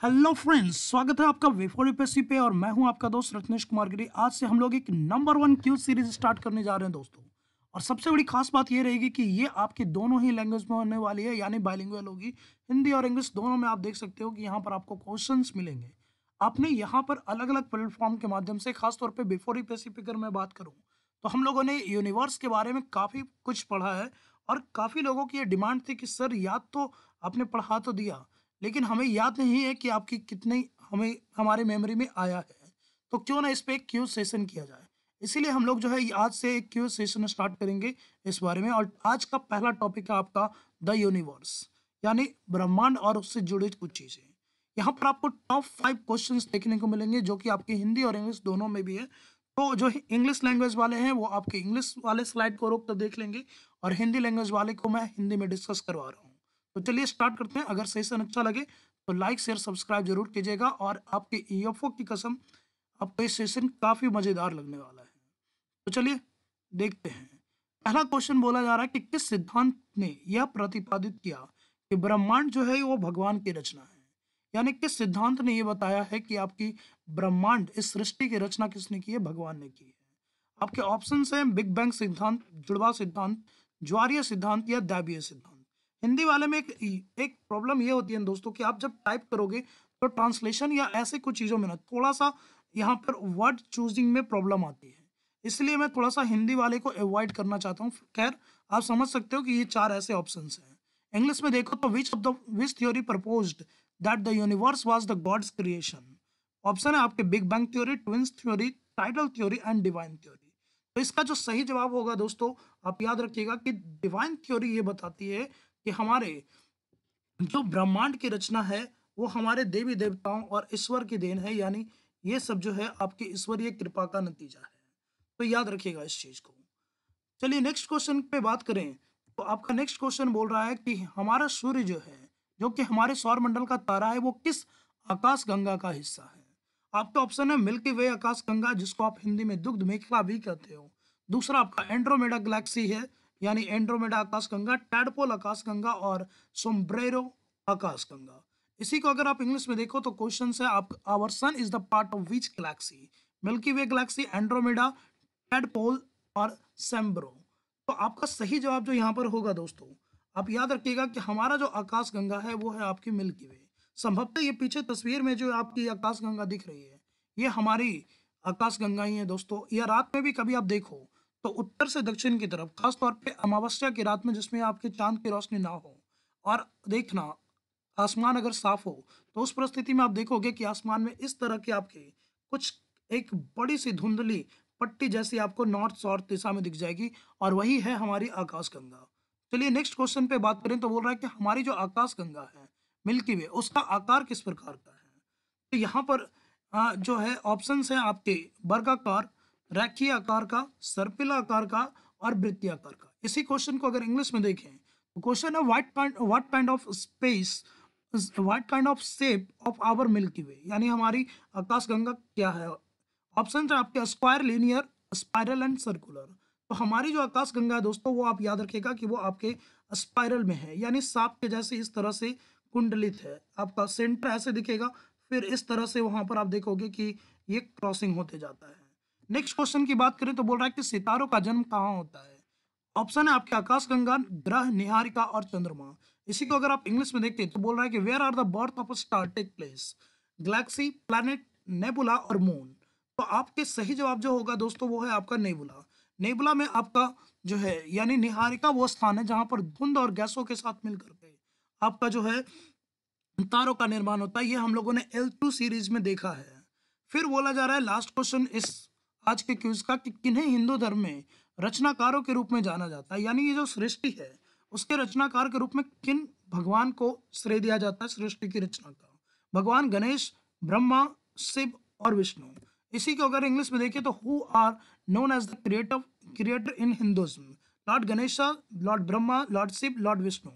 Hello friends, स्वागत है आपका वे4 यूपीएससी पे। और मैं हूं आपका दोस्त रत्नेश कुमार गिरी। आज से हम लोग एक नंबर 1 क्यूज सीरीज स्टार्ट करने जा रहे हैं दोस्तों। और सबसे बड़ी खास बात ये रहेगी कि ये आपके दोनों ही लैंग्वेज में होने वाली है, यानी बाइलिंगुअल होगी। हिंदी और इंग्लिश दोनों में आप देख सकते हो कि यहाँ पर आपको क्वेश्चंस मिलेंगे। आपने यहाँ पर अलग अलग प्लेटफॉर्म के माध्यम से, खासतौर पर वे4 यूपीएससी पे अगर मैं बात करूँ तो हम लोगों ने यूनिवर्स के बारे में काफ़ी कुछ पढ़ा है। और काफ़ी लोगों की ये डिमांड थी कि सर याद तो आपने पढ़ा तो दिया, लेकिन हमें याद नहीं है कि आपकी कितनी हमें हमारे मेमोरी में आया है। तो क्यों ना इस पे एक क्यूज सेशन किया जाए। इसीलिए हम लोग जो है ये आज से एक क्यूज सेशन स्टार्ट करेंगे इस बारे में। और आज का पहला टॉपिक है आपका द यूनिवर्स, यानी ब्रह्मांड और उससे जुड़ी कुछ चीज़ें। यहाँ पर आपको टॉप 5 क्वेश्चंस देखने को मिलेंगे जो कि आपके हिंदी और इंग्लिश दोनों में भी है। तो जो इंग्लिश लैंग्वेज वाले हैं वो आपके इंग्लिश वाले स्लाइड को रोक कर देख लेंगे, और हिंदी लैंग्वेज वाले को मैं हिंदी में डिस्कस करवा रहा हूँ। तो चलिए स्टार्ट करते हैं। अगर सेशन अच्छा लगे तो लाइक शेयर सब्सक्राइब जरूर कीजिएगा। और आपके ईएफओ की कसम, आपको ये सेशन काफ़ी मज़ेदार लगने वाला है। तो चलिए देखते हैं। पहला क्वेश्चन बोला जा रहा है कि किस सिद्धांत ने यह प्रतिपादित किया कि ब्रह्मांड जो है वो भगवान की रचना है। यानी किस सिद्धांत ने यह बताया है कि आपकी ब्रह्मांड, इस सृष्टि की रचना किसने की है? भगवान ने की है। आपके ऑप्शन हैं बिग बैंग सिद्धांत, जुड़वा सिद्धांत, ज्वारीय सिद्धांत या दैवीय सिद्धांत। हिंदी वाले में एक प्रॉब्लम ये होती है दोस्तों कि आप जब टाइप करोगे तो ट्रांसलेशन या ऐसे कुछ चीज़ों में ना थोड़ा सा यहाँ पर वर्ड चूजिंग में प्रॉब्लम आती है। इसलिए मैं थोड़ा सा हिंदी वाले को अवॉइड करना चाहता हूँ। खैर, आप समझ सकते हो कि ये 4 ऐसे ऑप्शंस हैं। इंग्लिश में देखो तो विच theory proposed that the universe was the gods creation. Option है आपके big bang theory, twins theory, tidal theory and divine theory. तो इसका जो सही जवाब होगा दोस्तों, आप याद रखिएगा कि डिवाइन थ्योरी ये बताती है कि हमारे जो ब्रह्मांड की रचना है वो हमारे देवी देवताओं और ईश्वर की देन है। यानी ये सब जो है आपकी ईश्वरीय कृपा का नतीजा है। तो याद रखिएगा इस चीज को। चलिए नेक्स्ट क्वेश्चन पे बात करें। तो आपका नेक्स्ट क्वेश्चन बोल रहा है कि हमारा सूर्य जो है, जो कि हमारे सौर मंडल का तारा है, वो किस आकाश गंगा का हिस्सा है? आपका ऑप्शन है मिल्की वे आकाश गंगा, जिसको आप हिंदी में दुग्ध मेखला भी कहते हो। दूसरा आपका एंड्रोमेडा गैलेक्सी है, यानी एंड्रोमेडा आकाश गंगा, टैडपोल आकाश गंगा और सोम्ब्रेरो आकाश गंगा। इसी को अगर आप इंग्लिश में देखो तो क्वेश्चन है आप our sun is the part of which galaxy? Milky Way galaxy, Andromeda, Tadpole और सैम्ब्रो। तो आपका सही जवाब जो यहाँ पर होगा दोस्तों, आप याद रखिएगा कि हमारा जो आकाश गंगा है वो है आपकी मिल्की वे। संभवतः ये पीछे तस्वीर में जो आपकी आकाश गंगा दिख रही है, ये हमारी आकाश गंगा ही है दोस्तों। या रात में भी कभी आप देखो तो उत्तर से दक्षिण की तरफ, खास तौर पे अमावस्या की रात में जिसमें आपके चांद की रोशनी ना हो, और देखना आसमान अगर साफ हो, तो उस परिस्थिति में आप देखोगे कि आसमान में इस तरह की आपके कुछ एक बड़ी सी धुंधली पट्टी जैसी आपको नॉर्थ साउथ दिशा में दिख जाएगी, और वही है हमारी आकाश गंगा। चलिए नेक्स्ट क्वेश्चन पे बात करें तो बोल रहा है कि हमारी जो आकाश गंगा है मिल्की वे, उसका आकार किस प्रकार का है? तो यहाँ पर जो है ऑप्शंस हैं आपके वर्गाकार, रेखीय आकार का, सर्पिल आकार का और वृत्तीय आकार का। इसी क्वेश्चन को अगर इंग्लिश में देखें तो क्वेश्चन है what kind of space, what kind of shape of our Milky way, यानी हमारी आकाश गंगा क्या है? ऑप्शन है आपके square, linear, spiral and circular. तो हमारी जो आकाश गंगा है दोस्तों, वो आप याद रखिएगा कि वो आपके स्पाइरल में है, यानी सांप के जैसे इस तरह से कुंडलित है। आपका सेंटर ऐसे दिखेगा, फिर इस तरह से वहां पर आप देखोगे कि ये क्रॉसिंग होते जाता है। नेक्स्ट क्वेश्चन की बात करें तो बोल रहा है कि सितारों का जन्म कहाँ होता है? ऑप्शन है आपके आकाशगंगा, ग्रह, निहारिका और चंद्रमा। इसी को अगर आप इंग्लिश में देखते हैं तो बोल रहा है कि where are the birth of star take place? Galaxy, planet, nebula और मून। तो आपके सही जवाब जो होगा दोस्तों वो है आपका नेबुला। नेबुला में आपका जो है यानी निहारिका वो स्थान है जहां पर धुंध और गैसों के साथ मिलकर के आपका जो है तारों का निर्माण होता है। ये हम लोगों ने L2 सीरीज में देखा है। फिर बोला जा रहा है लास्ट क्वेश्चन इस आज के क्विज का कि किन्हें हिंदू धर्म में रचनाकारों के रूप में जाना जाता है, यानी ये जो सृष्टि है उसके रचनाकार के रूप में किन भगवान को श्रेय दिया जाता है सृष्टि की रचना का? भगवान गणेश, ब्रह्मा, शिव और विष्णु। इसी को अगर इंग्लिश में देखें तो who are known as the creator in Hinduism? Lord Ganesha, Lord Brahma, Lord Shiva, Lord Vishnu.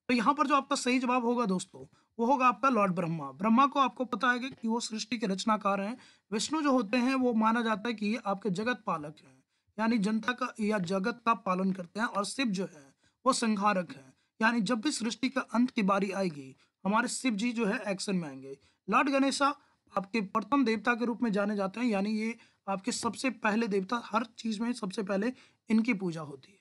तो यहाँ पर जो आपका सही जवाब होगा दोस्तों वो होगा आपका लॉर्ड ब्रह्मा। ब्रह्मा को आपको पता है कि वो सृष्टि के रचनाकार हैं। विष्णु जो होते हैं वो माना जाता है कि ये आपके जगत पालक हैं, यानी जनता का या जगत का पालन करते हैं। और शिव जो है वो संहारक है, यानी जब भी सृष्टि का अंत की बारी आएगी हमारे शिव जी जो है एक्शन में आएंगे। लॉर्ड गणेशा आपके प्रथम देवता के रूप में जाने जाते हैं, यानी ये आपके सबसे पहले देवता, हर चीज में सबसे पहले इनकी पूजा होती है।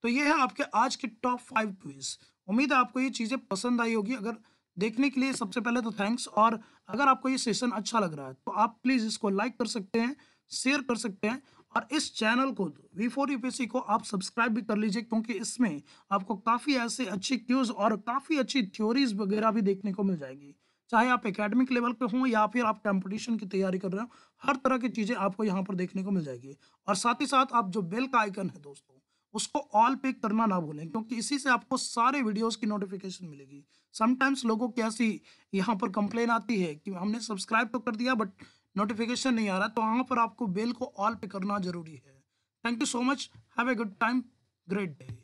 तो ये है आपके आज के टॉप 5 क्विज। उम्मीद है आपको ये चीजें पसंद आई होगी। अगर देखने के लिए सबसे पहले तो थैंक्स, और अगर आपको ये सेशन अच्छा लग रहा है तो आप प्लीज इसको लाइक कर सकते हैं, शेयर कर सकते हैं, और इस चैनल को V4 यूपीएससी को आप सब्सक्राइब भी कर लीजिए, क्योंकि इसमें आपको काफ़ी ऐसे अच्छी क्यूज और काफ़ी अच्छी थ्योरीज वगैरह भी देखने को मिल जाएगी। चाहे आप एकेडमिक लेवल पे हों या फिर आप कंपटीशन की तैयारी कर रहे हो, हर तरह की चीज़ें आपको यहाँ पर देखने को मिल जाएगी। और साथ ही साथ आप जो बेल का आइकन है दोस्तों, उसको ऑल पे करना ना भूलें, क्योंकि इसी से आपको सारे वीडियोस की नोटिफिकेशन मिलेगी। समटाइम्स लोगों की ऐसी यहाँ पर कंप्लेन आती है कि हमने सब्सक्राइब तो कर दिया बट नोटिफिकेशन नहीं आ रहा, तो वहाँ पर आपको बेल को ऑल पे करना जरूरी है। Thank you so much, have a good time, great day.